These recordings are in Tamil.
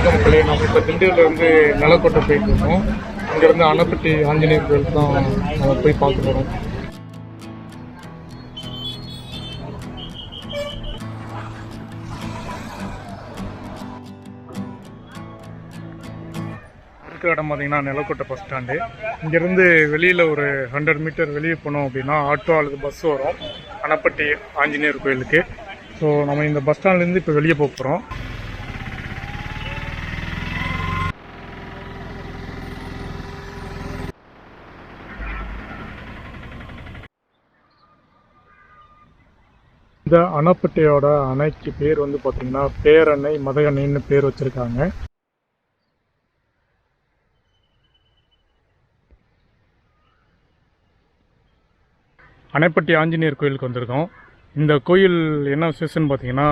வணக்கம் மக்களே. நம்ம இப்போ திண்டியிலேருந்து நிலக்கோட்டை போயிட்டு இருக்கோம். அங்கேருந்து அணைப்பட்டி ஆஞ்சநேயர் கோயில் தான் நம்ம போய் பார்க்க போகிறோம். இருக்கிற இடம் பார்த்தீங்கன்னா நிலக்கோட்டை பஸ் ஸ்டாண்டு. இங்கேருந்து வெளியில் ஒரு 100 மீட்டர் வெளியே போனோம் அப்படின்னா ஆட்டோ அல்லது பஸ் வரும் அணைப்பட்டி ஆஞ்சநேயர் கோயிலுக்கு. ஸோ நம்ம இந்த பஸ் ஸ்டாண்ட்லேருந்து இப்போ வெளியே போக போகிறோம். இந்த அணைப்பட்டியோட அணைக்கு பேர் வந்து பார்த்தீங்கன்னா பேரணை மதகணைன்னு பேர் வச்சுருக்காங்க. அணைப்பட்டி ஆஞ்சநேயர் கோயிலுக்கு வந்திருக்கோம். இந்த கோயில் என்ன விசேஷம்னு பார்த்தீங்கன்னா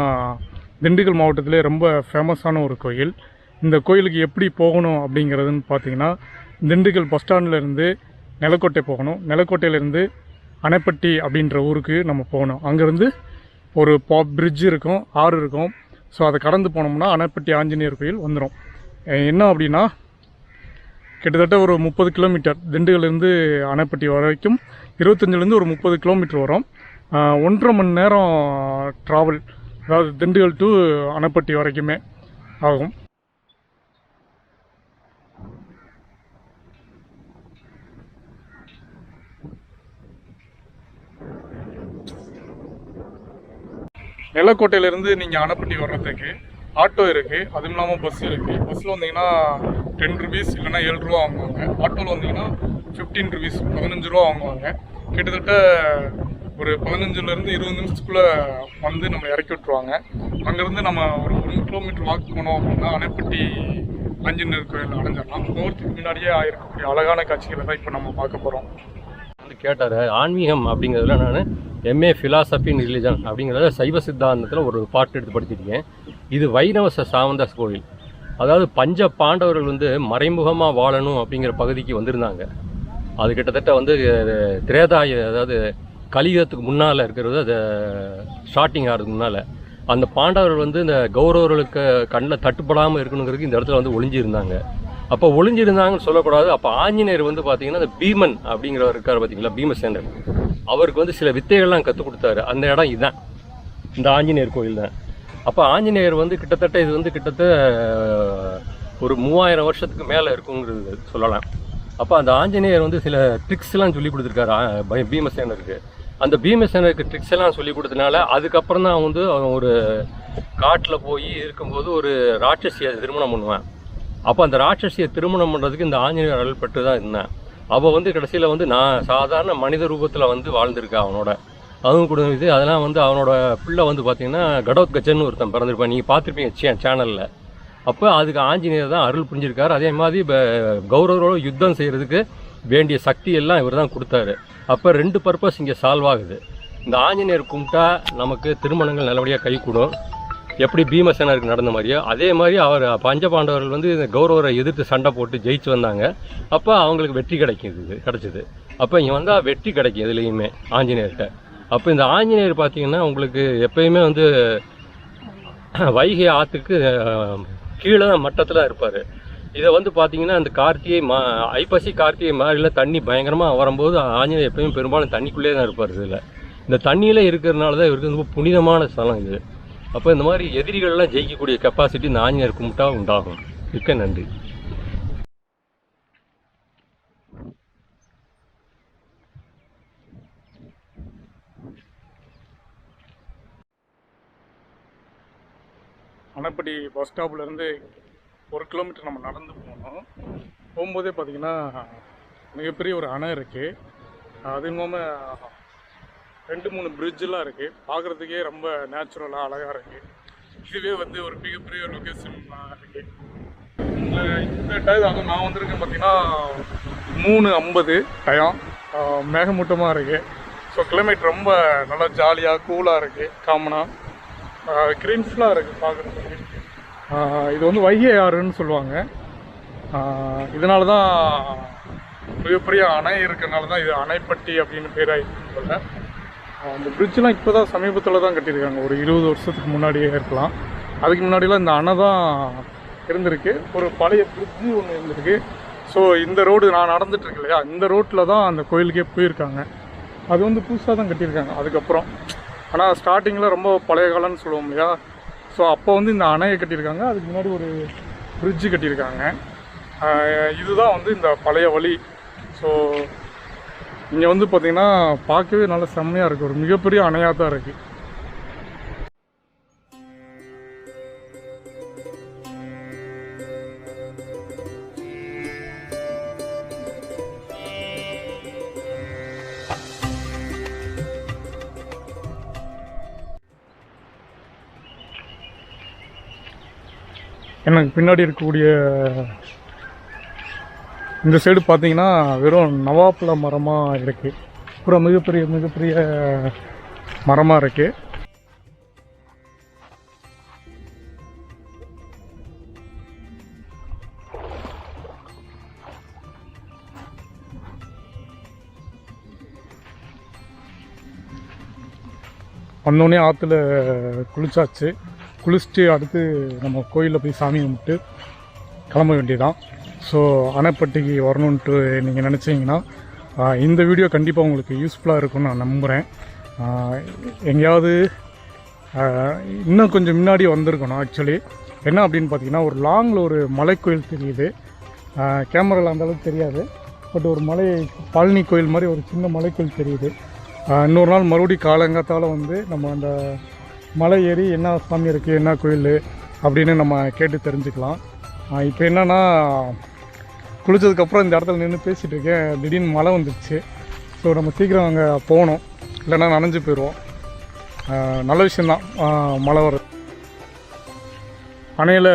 திண்டுக்கல் மாவட்டத்திலே ரொம்ப ஃபேமஸான ஒரு கோயில். இந்த கோயிலுக்கு எப்படி போகணும் அப்படிங்கிறதுன்னு பார்த்தீங்கன்னா திண்டுக்கல் பஸ் ஸ்டாண்ட்லேருந்து நிலக்கோட்டை போகணும். நிலக்கோட்டையிலேருந்து அணைப்பட்டி அப்படின்ற ஊருக்கு நம்ம போகணும். அங்கேருந்து ஒரு பிரிட்ஜ் இருக்கும், ஆறு இருக்கும். ஸோ அதை கடந்து போனோம்னா அணைப்பட்டி ஆஞ்சநேயர் கோயில் வந்துடும். என்ன அப்படின்னா கிட்டத்தட்ட ஒரு 30 கிலோமீட்டர் திண்டுக்கல்லேருந்து அணைப்பட்டி வரைக்கும் 25லேருந்து ஒரு 30 கிலோமீட்டர் வரும். 1.5 மணி நேரம் ட்ராவல், அதாவது திண்டுக்கல் டு அணைப்பட்டி வரைக்குமே ஆகும். நிலக்கோட்டையிலேருந்து நீங்கள் அணைப்பட்டி வர்றதுக்கு ஆட்டோ இருக்குது, அதுவும் இல்லாமல் பஸ் இருக்குது. பஸ்ஸில் வந்தீங்கன்னா 10 ருபீஸ் இல்லைனா 7 ரூபா வாங்குவாங்க. ஆட்டோவில் வந்தீங்கன்னா 15 ருபீஸ் 15 ரூபா வாங்குவாங்க. கிட்டத்தட்ட ஒரு 15லேருந்து 20 நிமிஷத்துக்குள்ளே வந்து நம்ம இறக்கி விட்ருவாங்க. அங்கேருந்து நம்ம ஒரு 1 கிலோமீட்டர் வாக் போனோம் அப்படின்னா அணைப்பட்டி ஆஞ்சநேயர் கோயில் அடைஞ்சிடலாம். போகிறதுக்கு முன்னாடியே ஆயிருக்கக்கூடிய அழகான காட்சிகளை தான் இப்போ நம்ம பார்க்க போகிறோம். கேட்டார். ஆன்மீகம் அப்படிங்கிறதுல நான் எம்ஏ ஃபிலாசபி இன் ரிலிஜன் அப்படிங்கிறத சைவ சித்தாந்தத்தில் ஒரு பாட்டு எடுத்து படிச்சிருக்கேன். இது வைணவ சாமந்தாஸ் கோயில். அதாவது பஞ்ச பாண்டவர்கள் வந்து மறைமுகமாக வாழணும் அப்படிங்கிற பகுதிக்கு வந்திருந்தாங்க. அது கிட்டத்தட்ட வந்து திரேதாய, அதாவது கலியுகத்துக்கு முன்னால் இருக்கிறது, அது ஸ்டார்டிங் ஆகிறதுக்கு முன்னால் அந்த பாண்டவர்கள் வந்து இந்த கௌரவர்களுக்கு கண்ணில் தட்டுப்படாமல் இருக்கணுங்கிறதுக்கு இந்த இடத்துல வந்து ஒளிஞ்சிருந்தாங்க. அப்போ ஒளிஞ்சிருந்தாங்கன்னு சொல்லக்கூடாது. அப்போ ஆஞ்சநேயர் வந்து பார்த்தீங்கன்னா இந்த பீமன் அப்படிங்கிறவர் இருக்கார் பார்த்தீங்களா, பீமசேனர், அவருக்கு வந்து சில வித்தைகள்லாம் கற்றுக் கொடுத்தாரு. அந்த இடம் இதுதான், இந்த ஆஞ்சநேயர் கோயில் தான். அப்போ ஆஞ்சநேயர் வந்து கிட்டத்தட்ட இது வந்து கிட்டத்தட்ட ஒரு 3000 வருஷத்துக்கு மேலே இருக்குங்கிறது சொல்லலாம். அப்போ அந்த ஆஞ்சநேயர் வந்து சில ட்ரிக்ஸ்லாம் சொல்லி கொடுத்துருக்காரு பீமசேனருக்கு. அந்த பீமசேனருக்கு ட்ரிக்ஸ் எல்லாம் சொல்லி கொடுத்தனால அதுக்கப்புறம் தான் வந்து அவன் ஒரு காட்டில் போய் இருக்கும்போது ஒரு ராட்சசியை திருமணம் பண்ணுவான். அப்போ அந்த ராட்சசியை திருமணம் பண்ணுறதுக்கு இந்த ஆஞ்சநேயர் அருள் பெற்று தான் இருந்தேன். அவள் வந்து கடைசியில் வந்து நான் சாதாரண மனித ரூபத்தில் வந்து வாழ்ந்திருக்கேன் அவனோட. அதுவும் கூட இது அதெல்லாம் வந்து அவனோட பிள்ளை வந்து பார்த்திங்கன்னா கடோத்கஜன் ஒருத்தன் பிறந்திருப்பான், நீங்கள் பார்த்துருப்பீங்க சேனலில். அப்போ அதுக்கு ஆஞ்சநேயர் தான் அருள் புரிஞ்சிருக்காரு. அதே மாதிரி கௌரவரோட யுத்தம் செய்கிறதுக்கு வேண்டிய சக்தி எல்லாம் இவர் தான் கொடுத்தாரு. அப்போ 2 பர்பஸ் இங்கே சால்வ் ஆகுது. இந்த ஆஞ்சநேயர் கும்பிட்டா நமக்கு திருமணங்கள் நல்லபடியாக கைகூடும். எப்படி பீமசேனருக்கு நடந்த மாதிரியோ அதே மாதிரி அவர் பஞ்சபாண்டவர்கள் வந்து இந்த கௌரவரை எதிர்த்து சண்டை போட்டு ஜெயிச்சு வந்தாங்க. அப்போ அவங்களுக்கு வெற்றி கிடச்சிது. அப்போ இங்கே வந்தால் வெற்றி கிடைக்கும் எதுலேயுமே ஆஞ்சநேயர்கிட்ட. அப்போ இந்த ஆஞ்சநேயர் பார்த்திங்கன்னா உங்களுக்கு எப்பயுமே வந்து வைகை ஆற்றுக்கு கீழே மட்டத்தில் இருப்பார். இதை வந்து பார்த்திங்கன்னா இந்த ஐப்பசி கார்த்திகை மாதிரில தண்ணி பயங்கரமாக வரும்போது ஆஞ்சநேயர் எப்பயுமே பெரும்பாலும் தண்ணிக்குள்ளே தான் இருப்பார். இதில் இந்த தண்ணியில் இருக்கிறதுனால தான் இவருக்கு ரொம்ப புனிதமான ஸ்தலம் இது. அப்போ இந்த மாதிரி எதிரிகள்லாம் ஜெயிக்கக்கூடிய கெப்பாசிட்டி இந்த ஆஞ்சநேயர் கும்பிட்டா உண்டாகும். மிக்க நன்றி. அணைப்பட்டி பஸ் ஸ்டாப்லேருந்து 1 கிலோமீட்டர் நம்ம நடந்து போனோம். போகும்போதே பார்த்திங்கன்னா மிகப்பெரிய ஒரு அணை இருக்குது. அது இல்லாமல் 2-3 பிரிட்ஜெலாம் இருக்குது. பார்க்குறதுக்கே ரொம்ப நேச்சுரலாக அழகாக இருக்குது. இதுவே வந்து ஒரு மிகப்பெரிய லொக்கேஷன் இருக்குது. இந்த டைம் அதுவும் நான் வந்திருக்கேன் பார்த்திங்கன்னா 3:50 டைம். மேகமூட்டமாக இருக்குது. ஸோ கிளைமேட் ரொம்ப நல்லா ஜாலியாக கூலாக இருக்குது. காமனாக க்ரீன்ஃபுல்லாக இருக்குது பார்க்குறதுக்கு. இது வந்து வைகை ஆறுன்னு சொல்லுவாங்க. இதனால தான் மிகப்பெரிய அணை இருக்கிறனால தான் இது அணைப்பட்டி அப்படின்னு பேர் ஆகிடுச்சுன்னு சொல்ல. அந்த பிரிட்ஜெலாம் இப்போ தான் சமீபத்தில் தான் கட்டியிருக்காங்க. ஒரு 20 வருஷத்துக்கு முன்னாடியே இருக்கலாம். அதுக்கு முன்னாடிலாம் இந்த அணை தான் இருந்திருக்கு. ஒரு பழைய பிரிட்ஜு ஒன்று இருந்திருக்கு. ஸோ இந்த ரோடு நான் நடந்துட்டுருக்கு இல்லையா, இந்த ரோட்டில் தான் அந்த கோயிலுக்கே போயிருக்காங்க. அது வந்து புதுசாக தான் கட்டியிருக்காங்க அதுக்கப்புறம். ஆனால் ஸ்டார்டிங்கில் ரொம்ப பழைய காலம்னு சொல்லுவோம் இல்லையா, ஸோ அப்போ வந்து இந்த அணையை கட்டியிருக்காங்க. அதுக்கு முன்னாடி ஒரு பிரிட்ஜு கட்டியிருக்காங்க. இதுதான் வந்து இந்த பழைய வழி. ஸோ இங்கே வந்து பார்த்திங்கன்னா பார்க்கவே நல்லா செம்மையாக இருக்குது. ஒரு மிகப்பெரிய அணையாக தான் இருக்குது. எனக்கு பின்னாடி இருக்கக்கூடிய இந்த சைடு பார்த்தீங்கன்னா வெறும் நவாப்பழ மரமாக இருக்குது. அப்புறம் மிகப்பெரிய மரமாக இருக்குது. வந்தோடனே ஆற்றுல குளிச்சாச்சு. குளிச்சுட்டு அடுத்து நம்ம கோயிலில் போய் சாமி கும்பிட்டு கிளம்ப வேண்டியதான். ஸோ அணைப்பட்டிக்கு வரணுன்ட்டு நீங்கள் நினச்சிங்கன்னா இந்த வீடியோ கண்டிப்பாக உங்களுக்கு யூஸ்ஃபுல்லாக இருக்கும்னு நான் நம்புகிறேன். எங்கேயாவது இன்னும் கொஞ்சம் முன்னாடி வந்திருக்கணும். ஆக்சுவலி என்ன அப்படின்னு பார்த்தீங்கன்னா, ஒரு லாங்கில் ஒரு மலைக்கோயில் தெரியுது. கேமராவில் அந்தளவுக்கு தெரியாது. பட் ஒரு மலை, பழனி கோயில் மாதிரி ஒரு சின்ன மலைக்கோயில் தெரியுது. இன்னொரு நாள் மறுபடியும் காலங்காத்தால் வந்து நம்ம அந்த மலை ஏறி என்ன சாமி இருக்குது, என்ன கோயில் அப்படின்னு நம்ம கேட்டு தெரிஞ்சுக்கலாம். இப்போ என்னென்னா, குளித்ததுக்கப்புறம் இந்த இடத்துல நின்று பேசிகிட்டு இருக்கேன். திடீர்னு மழை வந்துடுச்சு. ஸோ நம்ம சீக்கிரம் அங்கே போகணும், இல்லைன்னா நனைஞ்சு போயிடுவோம். நல்ல விஷயந்தான் மழை வர்றது. அணையில்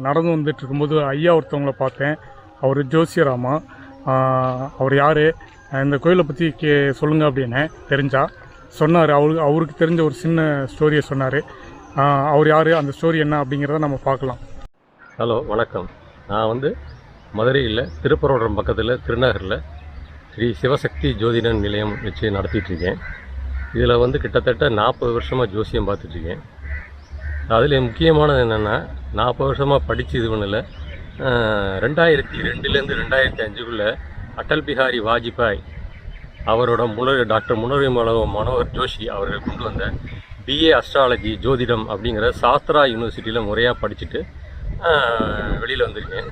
நடந்து வந்துட்டு இருக்கும்போது ஐயா ஒருத்தவங்களை பார்த்தேன். அவர் ஜோசியராமா. அவர் யார், இந்த கோயிலை பற்றி சொல்லுங்கள் அப்படின்னு தெரிஞ்சா சொன்னார். அவருக்கு தெரிஞ்ச ஒரு சின்ன ஸ்டோரியை சொன்னார். அவர் யார், அந்த ஸ்டோரி என்ன அப்படிங்கிறத நம்ம பார்க்கலாம். ஹலோ, வணக்கம். நான் வந்து மதுரையில் திருப்பரங்குன்றம் பக்கத்தில் திருநகரில் ஸ்ரீ சிவசக்தி ஜோதிடன் நிலையம் வச்சு நடத்திட்டுருக்கேன். இதில் வந்து கிட்டத்தட்ட 40 வருஷமாக ஜோசியம் பார்த்துட்ருக்கேன். அதில் முக்கியமானது என்னென்னா, 40 வருஷமாக படித்து இது பண்ணல, 2002லேருந்து 2005 அடல் பிஹாரி வாஜ்பாய் அவரோட டாக்டர் முனர்வி மனோகர் ஜோஷி அவர்கள் கொண்டு வந்த பிஏ அஸ்ட்ராலஜி ஜோதிடம் அப்படிங்கிற சாஸ்திரா யூனிவர்சிட்டியில் முறையாக படிச்சுட்டு வெளியில் வந்திருக்கேன்.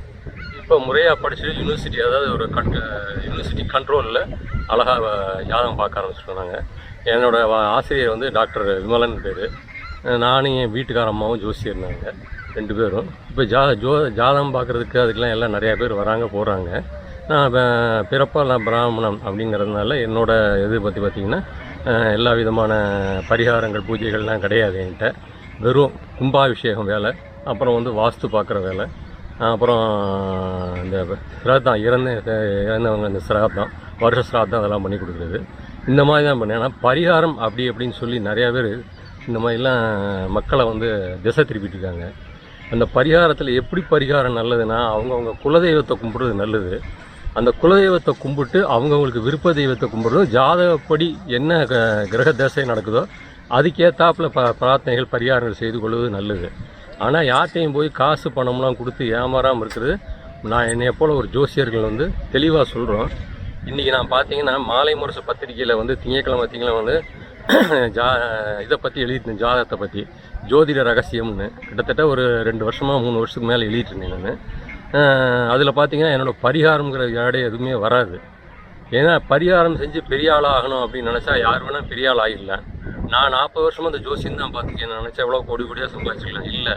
இப்போ முறையாக படிச்சுட்டு யூனிவர்சிட்டி, அதாவது ஒரு யூனிவர்சிட்டி கண்ட்ரோலில் அழகாக ஜாதகம் பார்க்க ஆரம்பிச்சிட்டோம் நாங்கள். என்னோடய ஆசிரியர் வந்து டாக்டர் விமலன் பேர். நானும் என் வீட்டுக்காரம்மாவும் ஜோசியர் இருந்தாங்க, 2 பேரும். இப்போ ஜாதகம் பார்க்குறதுக்கு அதுக்கெலாம் எல்லாம் நிறையா பேர் வராங்க போகிறாங்க. நான் பிறப்பால் நான் பிராமணன் அப்படிங்கிறதுனால என்னோடய இது பற்றி பார்த்திங்கன்னா எல்லா விதமான பரிகாரங்கள் பூஜைகள்லாம் கிடையாது என்கிட்ட. வெறும் கும்பாபிஷேகம் வேலை, அப்புறம் வந்து வாஸ்து பார்க்குற வேலை, அப்புறம் இந்த சிராத்தம் இறந்தவங்க இந்த சிராத்தம், வருஷ சிராத்தம் அதெல்லாம் பண்ணி கொடுக்குறது. இந்த மாதிரி தான் பண்ணேன். ஆனால் பரிகாரம் அப்படின்னு சொல்லி நிறையா பேர் இந்த மாதிரிலாம் மக்களை வந்து திசை திருப்பிட்டு இருக்காங்க. அந்த பரிகாரத்தில் எப்படி பரிகாரம் நல்லதுன்னா, அவங்கவுங்க குலதெய்வத்தை கும்பிட்றது நல்லது. அந்த குலதெய்வத்தை கும்பிட்டு அவங்கவுங்களுக்கு விருப்ப தெய்வத்தை கும்பிட்றதும், ஜாதகப்படி என்ன கிரக தசை நடக்குதோ அதுக்கேற்றாப்பில் பிரார்த்தனைகள் பரிகாரங்கள் செய்து கொள்வது நல்லது. ஆனால் யார்கிட்டையும் போய் காசு பணம்லாம் கொடுத்து ஏமாறாமல் இருக்கிறது, நான் என்னைய போல் ஒரு ஜோசியர்கள் வந்து தெளிவாக சொல்கிறோம். இன்றைக்கி நான் பார்த்தீங்கன்னா மாலை முரசு பத்திரிகையில் வந்து திங்கக்கிழமை வந்து இதை பற்றி எழுதிட்டேன், ஜாதகத்தை பற்றி, ஜோதிட ரகசியம்னு. கிட்டத்தட்ட ஒரு 2 வருஷமாக 3 வருஷத்துக்கு மேலே எழுதிட்டுருந்தேன் நான். அதில் பார்த்தீங்கன்னா என்னோடய பரிகாரங்கிற யாடே எதுவுமே வராது. ஏன்னா பரிகாரம் செஞ்சு பெரிய ஆள் ஆகணும் அப்படின்னு நினச்சா யார் வேணால் பெரிய ஆள் ஆகிடலாம். நான் 40 வருஷமாக அந்த ஜோசியம் தான் பார்த்துருக்கேன். நான் நினச்சா எவ்வளோ கோடியாக சம்பாதிச்சிக்கலாம். இல்லை,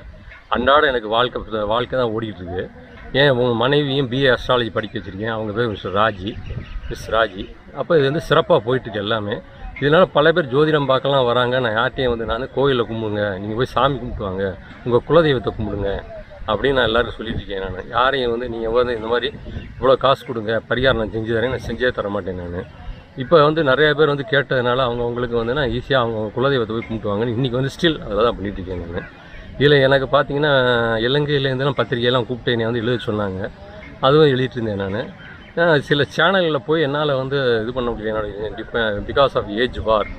அன்றாட எனக்கு வாழ்க்கை தான் ஓடிக்கிட்டு இருக்குது. ஏன் உங்கள் மனைவியும் பிஏ அஸ்ட்ராலஜி படிக்க வச்சுருக்கேன். அவங்க பேர் மிஸ் ராஜி. அப்போ இது வந்து சிறப்பாக போயிட்டுருக்கு எல்லாமே. இதனால் பல பேர் ஜோதிடம் பார்க்கலாம் வராங்க. நான் யார்ட்டையும் வந்து நான் கோயிலில் கும்பிடுங்க, நீங்கள் போய் சாமி கும்பிட்டுவாங்க, உங்கள் குலதெய்வத்தை கும்பிடுங்க அப்படின்னு நான் எல்லோரும் சொல்லிட்டு இருக்கேன். நான் யாரையும் வந்து நீங்கள் வந்து இந்த மாதிரி இவ்வளோ காசு கொடுங்க பரிகாரம் நான் செஞ்சு தரேன், நான் செஞ்சே தர மாட்டேன் நான். இப்போ வந்து நிறையா பேர் வந்து கேட்டதுனால அவங்களுக்கு வந்து நான் ஈஸியாக அவங்க குலதெய்வத்தை போய் கும்பிட்டுவாங்கன்னு இன்றைக்கி வந்து ஸ்டில் அதை தான் பண்ணிட்டு இருக்கேன் நான். இதில் எனக்கு பார்த்தீங்கன்னா இலங்கையிலேருந்துலாம் பத்திரிகையெல்லாம் கூப்பிட்டு என்னை வந்து எழுத சொன்னாங்க. அதுவும் எழுதிட்டு இருந்தேன் நான். சில சேனல்களில் போய் என்னால் வந்து இது பண்ண முடியல, என்னோட பிகாஸ் ஆஃப் ஏஜ் வார்.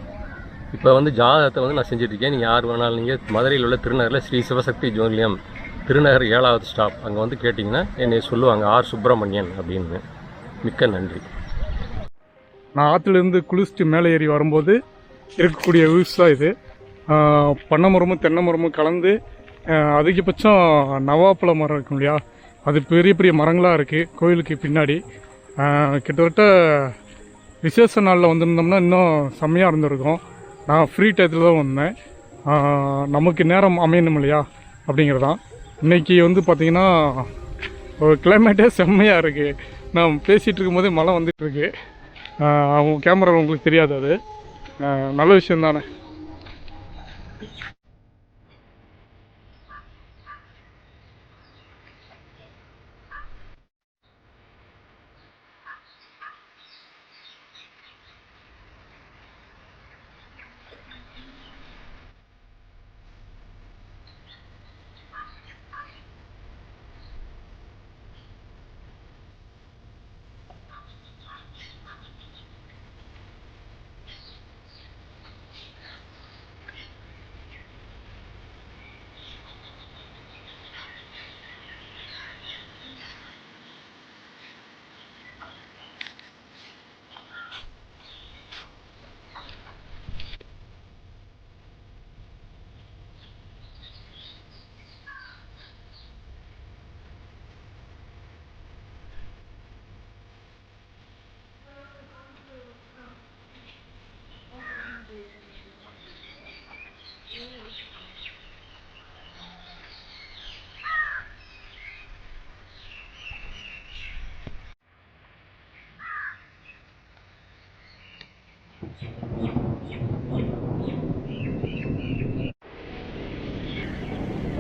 இப்போ வந்து ஜாதகத்தை வந்து நான் செஞ்சுட்ருக்கேன். நீங்கள் யார் வேணாலும், நீங்கள் மதுரையில் உள்ள திருநகரில் ஸ்ரீ சிவசக்தி ஜோதிடம் திருநகர் 7வது ஸ்டாப். அங்கே வந்து கேட்டிங்கன்னா என்னை சொல்லுவாங்க ஆர் சுப்பிரமணியன் அப்படின்னு. மிக்க நன்றி. நான் ஆற்றுலேருந்து குளிச்சுட்டு மேலே ஏறி வரும்போது இருக்கக்கூடிய வியூஸ் தான் இது. பண்ணை மரமும் தென்னை மரமும் கலந்து அதிகபட்சம் நவாப்பழ மரம் இருக்கும் இல்லையா, அது பெரிய பெரிய மரங்களாக இருக்குது கோயிலுக்கு பின்னாடி. கிட்டத்தட்ட விசேஷ நாளில் வந்திருந்தோம்னா இன்னும் செம்மையாக இருந்திருக்கும். நான் ஃப்ரீ டயத்தில் தான் வந்தேன். நமக்கு நேரம் அமையணும் இல்லையா அப்படிங்கிறதான். இன்றைக்கி வந்து பார்த்திங்கன்னா ஒரு கிளைமேட்டே செம்மையாக இருக்குது. நான் பேசிகிட்டு இருக்கும்போதே மழை வந்துட்டுருக்கு. அவங்க கேமரா உங்களுக்கு தெரியாது, அது நல்ல விஷயம் தானே.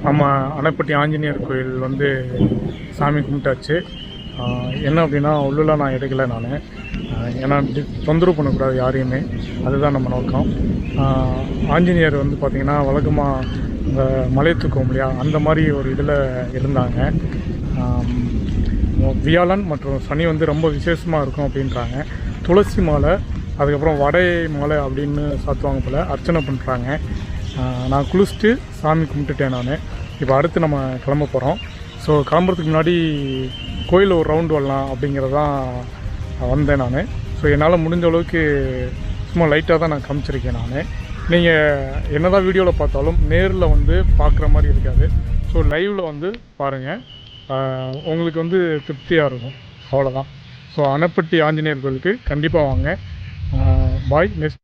நம்ம அணைப்பட்டி ஆஞ்சநேயர் கோயில் வந்து சாமி கும்பிட்டாச்சு. என்ன அப்படின்னா உள்ளெலாம் நான் எடுக்கலை நான், ஏன்னா தொந்தரவு பண்ணக்கூடாது யாரையுமே, அதுதான் நம்ம நோக்கம். ஆஞ்சநேயர் வந்து பார்த்திங்கன்னா வழக்கமாக இந்த மலை தூக்கம் இல்லையா, அந்த மாதிரி ஒரு இதில் இருந்தாங்க. வியாழன் மற்றும் சனி வந்து ரொம்ப விசேஷமாக இருக்கும் அப்படின்றாங்க. துளசி மாலை, அதுக்கப்புறம் வடை மாலை அப்படின்னு சாத்துவாங்க போல், அர்ச்சனை பண்ணுறாங்க. நான் குளிச்சுட்டு சாமி கும்பிட்டுட்டேன் நான். இப்போ அடுத்து நம்ம கிளம்ப போகிறோம். ஸோ கிளம்புறதுக்கு முன்னாடி கோயிலில் ஒரு ரவுண்டு வரலாம் அப்படிங்கிறதான் வந்தேன் நான். ஸோ என்னால் முடிஞ்ச அளவுக்கு சும்மா லைட்டாக தான் நான் காமிச்சிருக்கேன் நான். நீங்கள் என்ன தான் வீடியோவில் பார்த்தாலும் நேரில் வந்து பார்க்குற மாதிரி இருக்காது. ஸோ லைவில் வந்து பாருங்கள், உங்களுக்கு வந்து திருப்தியாக இருக்கும், அவ்வளோதான். ஸோ அணைப்பட்டி ஆஞ்சநேயர் கோயிலுக்கு கண்டிப்பாக வாங்க. பாய். நெக்ஸ்ட்